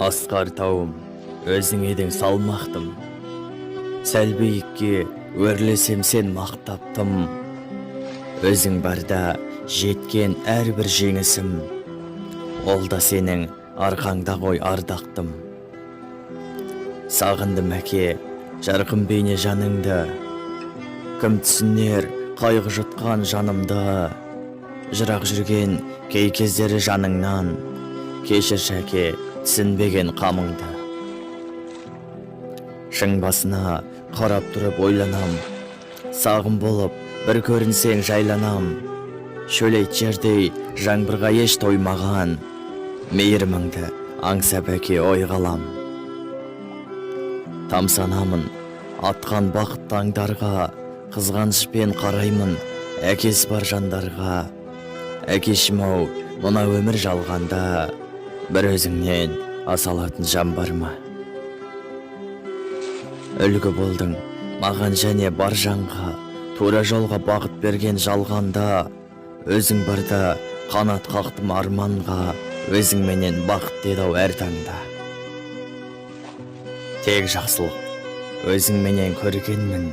Асқар тауым, өзің едің салмақтым. Сәл биікке өрлесем сен мақтаптым. Өзің барда жеткен әрбір жеңісім. Ол да сенің арқаңда ғой ардақтым. Сағындым әке, жарқын бейне жаныңды. Кім түсінер қайғы жұтқан жанымды. Жырақ жүрген кей кездері жаныңнан. Кешір шәке, түсінбеген қамыңды. Шың басына қарап тұрып ойланам. Сағым болып бір көрінсең жайланам. Шөлейт жердей жаңбырға еш тоймаған. Мейіріміңді аңсап әке ой қалам. Тамсанамын атқан бақыт таңдарға. Қызғанышпен қараймын әкесі бар жандарға. Әкешім-ау, мына өмір жалғанда бір өзіңнен асалатын жан бар ма? Үлгі болдың маған және бар жанға. Тура жолға бағыт берген жалғанда. Өзің барда қанат қақтым арманға. Өзің менен бақыт деді-ау әр таңда. Тек жақсылық өзің менен көргенмін.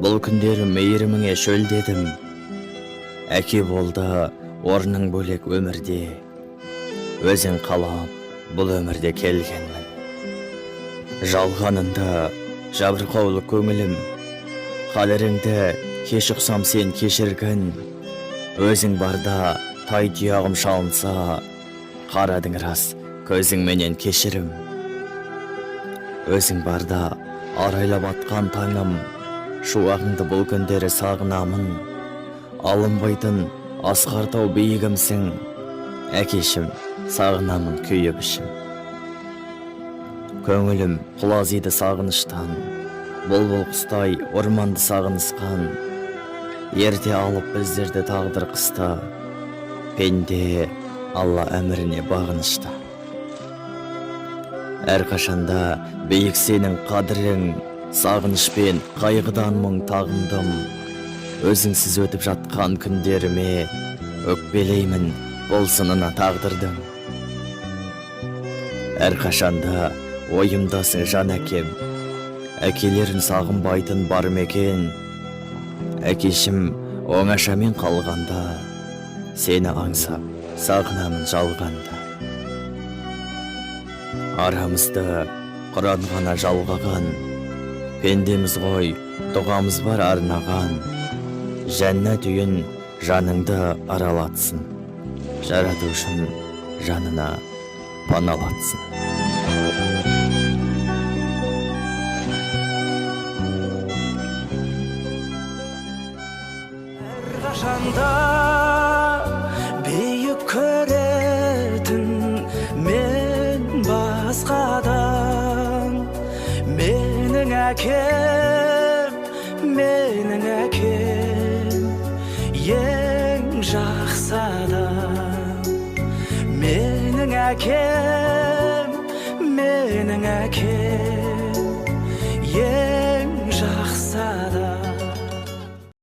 Бұл күндері мейіріміңе шөлдедім. Әке болды орның бөлек өмірде. Өзің қалап бұл өмірде келгенмін. Жалғанында жабырқаулы көңілім. Қадіріңді кеш ұқсам сен кешіргін. Өзің барда тай тұяғым шалынса. Қарадың рас көзің менен кешірім. Өзің барда арайлап атқан таңым. Шуағыңды бұл күндері сағынамын. Алынбайтын асқартау биігімсің. Әкешім, сағынамын күйіп ішім. Көңілім құлазиды сағыныштан. Бұлбұл құстай орманды сағынысқан. Ерте алып біздерді тағдыр қыста. Пенде Алла әміріне бағынышта. Әрқашанда биік сенің қадірің. Сағынышпен қайғыдан мұң тағындым. Өзіңсіз өтіп жатқан күндеріме өкпелеймін болсынына тағдырдым. Әрқашанда ойымдасың жан әкем. Әкелерін сағынбайтын бар мекен. Әкешім оңашамен қалғанда. Сені аңсап сағынамын жалғанда. Арамызды Құран ғана жалғаған. Пендеміз ғой, дұғамыз бар арнаған. Жәннат үйін жаныңды аралатсын. Жаратушым жанына паналатсын. Әрқашанда биік көретін мен басқадан. Менің әкем, менің әкем, ең жақсы адам. Менің әкем, менің әкем.